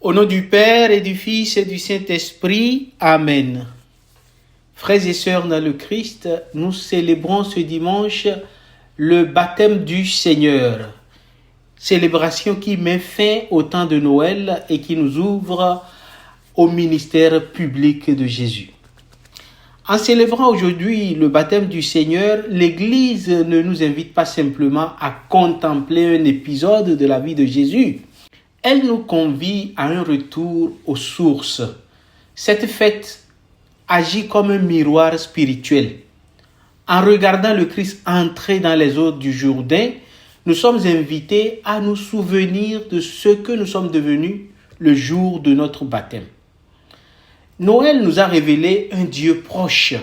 Au nom du Père et du Fils et du Saint-Esprit, Amen. Frères et sœurs dans le Christ, nous célébrons ce dimanche le baptême du Seigneur. Célébration qui met fin au temps de Noël et qui nous ouvre au ministère public de Jésus. En célébrant aujourd'hui le baptême du Seigneur, l'Église ne nous invite pas simplement à contempler un épisode de la vie de Jésus. Elle nous convie à un retour aux sources. Cette fête agit comme un miroir spirituel. En regardant le Christ entrer dans les eaux du Jourdain, nous sommes invités à nous souvenir de ce que nous sommes devenus le jour de notre baptême. Noël nous a révélé un Dieu proche.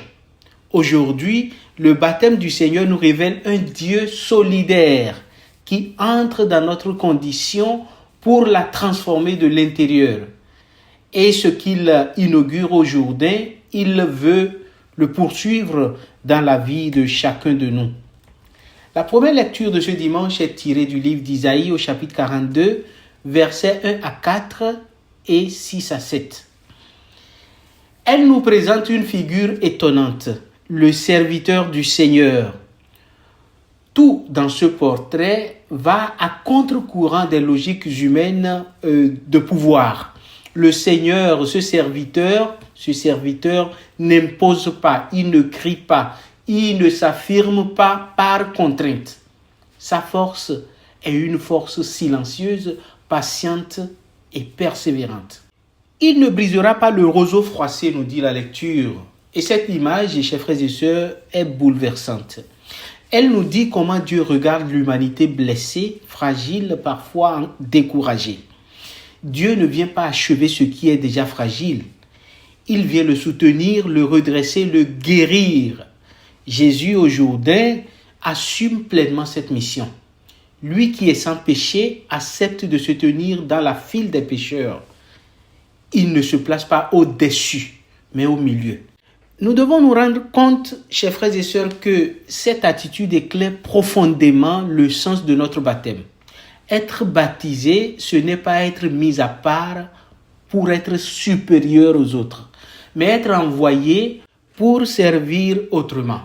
Aujourd'hui, le baptême du Seigneur nous révèle un Dieu solidaire qui entre dans notre condition pour la transformer de l'intérieur. Et ce qu'il inaugure au Jourdain, il veut le poursuivre dans la vie de chacun de nous. La première lecture de ce dimanche est tirée du livre d'Isaïe au chapitre 42, versets 1 à 4 et 6 à 7. Elle nous présente une figure étonnante, le serviteur du Seigneur. Tout dans ce portrait va à contre-courant des logiques humaines de pouvoir. Le Seigneur, ce serviteur n'impose pas, il ne crie pas, il ne s'affirme pas par contrainte. Sa force est une force silencieuse, patiente et persévérante. Il ne brisera pas le roseau froissé, nous dit la lecture. Et cette image, chers frères et sœurs, est bouleversante. Elle nous dit comment Dieu regarde l'humanité blessée, fragile, parfois découragée. Dieu ne vient pas achever ce qui est déjà fragile. Il vient le soutenir, le redresser, le guérir. Jésus, au Jourdain, assume pleinement cette mission. Lui qui est sans péché accepte de se tenir dans la file des pécheurs. Il ne se place pas au-dessus, mais au milieu. Nous devons nous rendre compte, chers frères et sœurs, que cette attitude éclaire profondément le sens de notre baptême. Être baptisé, ce n'est pas être mis à part pour être supérieur aux autres, mais être envoyé pour servir autrement.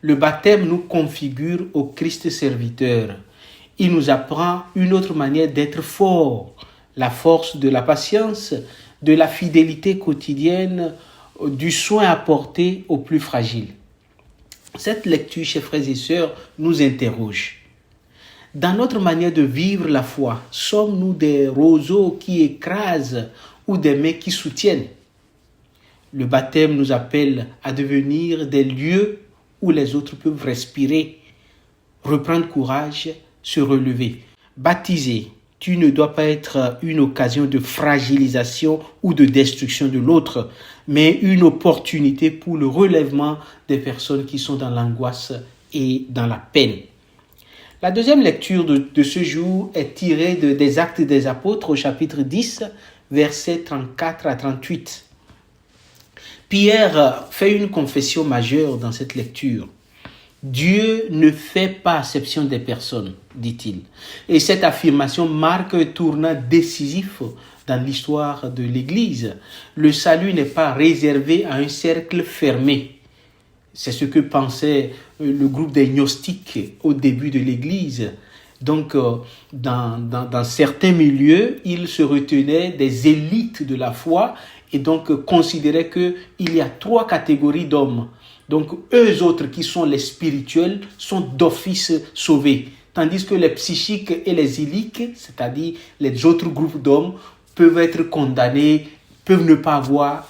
Le baptême nous configure au Christ serviteur. Il nous apprend une autre manière d'être fort, la force de la patience, de la fidélité quotidienne, du soin apporté aux plus fragiles. Cette lecture, chers frères et sœurs, nous interroge. Dans notre manière de vivre la foi, sommes-nous des roseaux qui écrasent ou des mains qui soutiennent? Le baptême nous appelle à devenir des lieux où les autres peuvent respirer, reprendre courage, se relever. Baptiser, tu ne dois pas être une occasion de fragilisation ou de destruction de l'autre, mais une opportunité pour le relèvement des personnes qui sont dans l'angoisse et dans la peine. La deuxième lecture de ce jour est tirée des Actes des Apôtres au chapitre 10, versets 34 à 38. Pierre fait une confession majeure dans cette lecture. Dieu ne fait pas exception des personnes, dit-il. Et cette affirmation marque un tournant décisif dans l'histoire de l'Église. Le salut n'est pas réservé à un cercle fermé. C'est ce que pensait le groupe des gnostiques au début de l'Église. Donc, dans certains milieux, ils se retenaient des élites de la foi et donc considéraient qu'il y a 3 catégories d'hommes. Donc, eux autres qui sont les spirituels sont d'office sauvés. Tandis que les psychiques et les illiques, c'est-à-dire les autres groupes d'hommes, peuvent être condamnés, peuvent ne pas avoir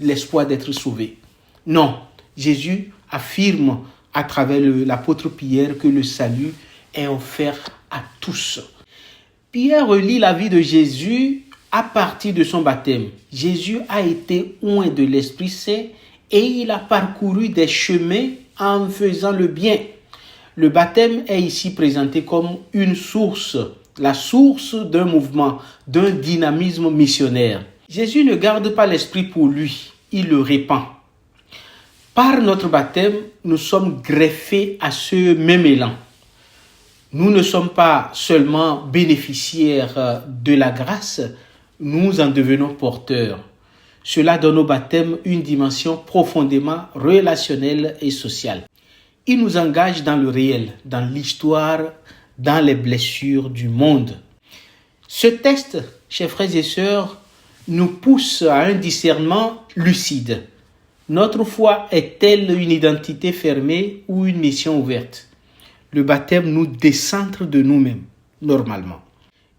l'espoir d'être sauvés. Non, Jésus affirme à travers l'apôtre Pierre que le salut est offert à tous. Pierre relie la vie de Jésus à partir de son baptême. Jésus a été oint de l'Esprit Saint et il a parcouru des chemins en faisant le bien. Le baptême est ici présenté comme une source, la source d'un mouvement, d'un dynamisme missionnaire. Jésus ne garde pas l'esprit pour lui, il le répand. Par notre baptême, nous sommes greffés à ce même élan. Nous ne sommes pas seulement bénéficiaires de la grâce, nous en devenons porteurs. Cela donne au baptême une dimension profondément relationnelle et sociale. Il nous engage dans le réel, dans l'histoire, dans les blessures du monde. Ce texte, chers frères et sœurs, nous pousse à un discernement lucide. Notre foi est-elle une identité fermée ou une mission ouverte? Le baptême nous décentre de nous-mêmes, normalement.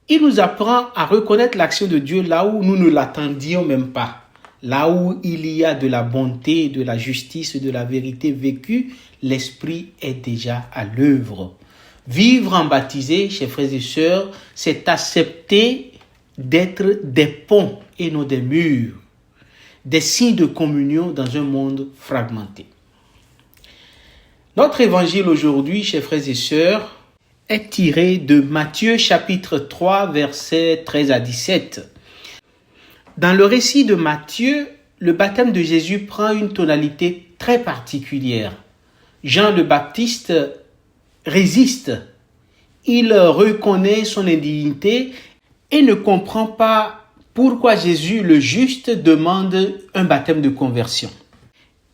Il nous apprend à reconnaître l'action de Dieu là où nous ne l'attendions même pas. Là où il y a de la bonté, de la justice, de la vérité vécue, l'Esprit est déjà à l'œuvre. Vivre en baptisé, chers frères et sœurs, c'est accepter d'être des ponts et non des murs, des signes de communion dans un monde fragmenté. Notre évangile aujourd'hui, chers frères et sœurs, est tiré de Matthieu chapitre 3, versets 13 à 17. Dans le récit de Matthieu, le baptême de Jésus prend une tonalité très particulière. Jean le Baptiste résiste. Il reconnaît son indignité et ne comprend pas pourquoi Jésus, le juste, demande un baptême de conversion.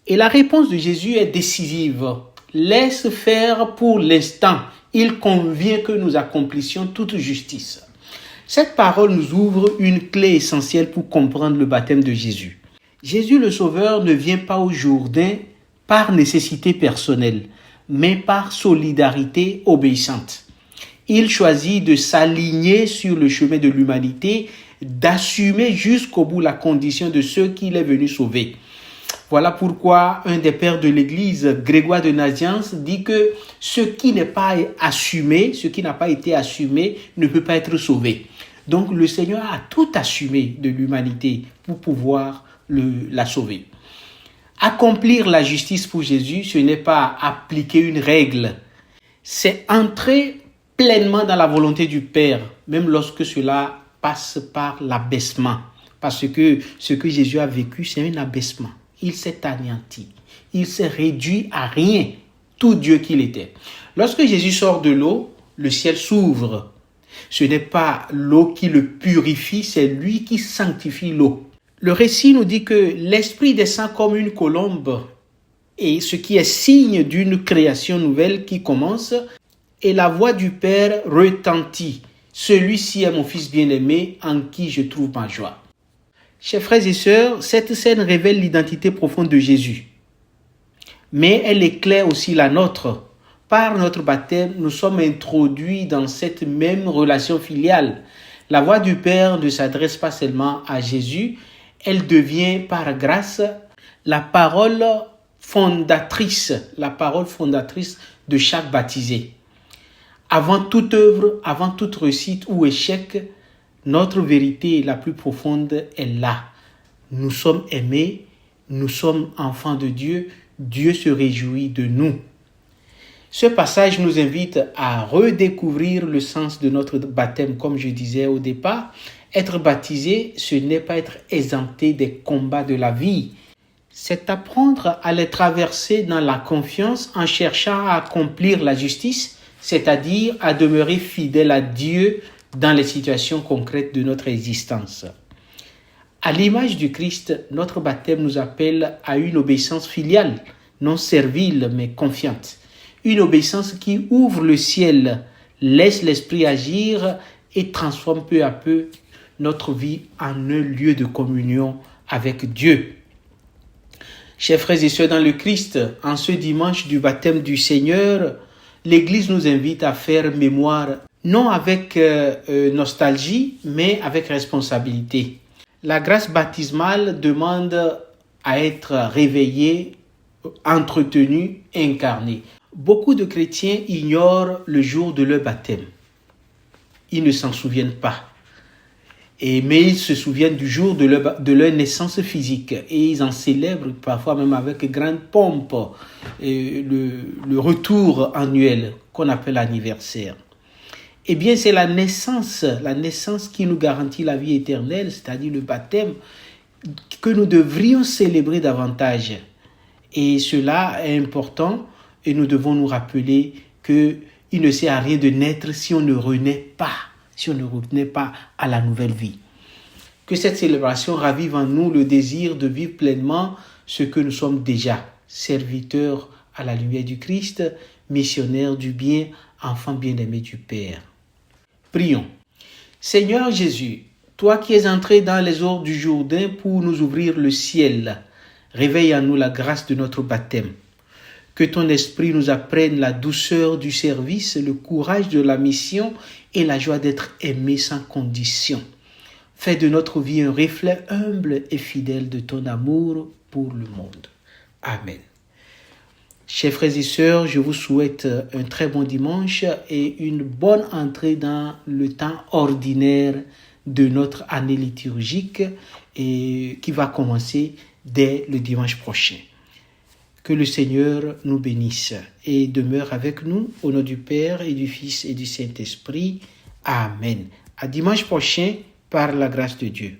Et la réponse de Jésus est décisive. Laisse faire pour l'instant. Il convient que nous accomplissions toute justice. Cette parole nous ouvre une clé essentielle pour comprendre le baptême de Jésus. Jésus le Sauveur ne vient pas au Jourdain par nécessité personnelle, mais par solidarité obéissante. Il choisit de s'aligner sur le chemin de l'humanité, d'assumer jusqu'au bout la condition de ceux qu'il est venu sauver. Voilà pourquoi un des pères de l'Église, Grégoire de Nazianze, dit que ce qui n'est pas assumé, ce qui n'a pas été assumé, ne peut pas être sauvé. Donc le Seigneur a tout assumé de l'humanité pour pouvoir la sauver. Accomplir la justice pour Jésus, ce n'est pas appliquer une règle, c'est entrer pleinement dans la volonté du Père, même lorsque cela passe par l'abaissement. Parce que ce que Jésus a vécu, c'est un abaissement. Il s'est anéanti. Il s'est réduit à rien, tout Dieu qu'il était. Lorsque Jésus sort de l'eau, le ciel s'ouvre. Ce n'est pas l'eau qui le purifie, c'est lui qui sanctifie l'eau. Le récit nous dit que l'Esprit descend comme une colombe, et ce qui est signe d'une création nouvelle qui commence, et la voix du Père retentit. Celui-ci est mon Fils bien-aimé, en qui je trouve ma joie. Chers frères et sœurs, cette scène révèle l'identité profonde de Jésus. Mais elle éclaire aussi la nôtre. Par notre baptême, nous sommes introduits dans cette même relation filiale. La voix du Père ne s'adresse pas seulement à Jésus, elle devient par grâce la parole fondatrice de chaque baptisé. Avant toute œuvre, avant toute réussite ou échec, notre vérité la plus profonde est là. Nous sommes aimés, nous sommes enfants de Dieu, Dieu se réjouit de nous. Ce passage nous invite à redécouvrir le sens de notre baptême. Comme je disais au départ, être baptisé, ce n'est pas être exempté des combats de la vie. C'est apprendre à les traverser dans la confiance en cherchant à accomplir la justice, c'est-à-dire à demeurer fidèle à Dieu dans les situations concrètes de notre existence. À l'image du Christ, notre baptême nous appelle à une obéissance filiale, non servile mais confiante. Une obéissance qui ouvre le ciel, laisse l'Esprit agir et transforme peu à peu notre vie en un lieu de communion avec Dieu. Chers frères et sœurs dans le Christ, en ce dimanche du baptême du Seigneur, l'Église nous invite à faire mémoire, non avec nostalgie, mais avec responsabilité. La grâce baptismale demande à être réveillée, entretenue, incarnée. Beaucoup de chrétiens ignorent le jour de leur baptême. Ils ne s'en souviennent pas. Mais ils se souviennent du jour de leur naissance physique et ils en célèbrent parfois même avec grande pompe le retour annuel qu'on appelle anniversaire. Eh bien, c'est la naissance qui nous garantit la vie éternelle, c'est-à-dire le baptême, que nous devrions célébrer davantage. Et cela est important et nous devons nous rappeler qu'il ne sert à rien de naître si on ne renaît pas à la nouvelle vie. Que cette célébration ravive en nous le désir de vivre pleinement ce que nous sommes déjà, serviteurs à la lumière du Christ, missionnaires du bien, enfants bien-aimés du Père. Prions. Seigneur Jésus, toi qui es entré dans les eaux du Jourdain pour nous ouvrir le ciel, réveille en nous la grâce de notre baptême. Que ton esprit nous apprenne la douceur du service, le courage de la mission et la joie d'être aimé sans condition. Fais de notre vie un reflet humble et fidèle de ton amour pour le monde. Amen. Chers frères et sœurs, je vous souhaite un très bon dimanche et une bonne entrée dans le temps ordinaire de notre année liturgique et qui va commencer dès le dimanche prochain. Que le Seigneur nous bénisse et demeure avec nous au nom du Père et du Fils et du Saint-Esprit. Amen. À dimanche prochain par la grâce de Dieu.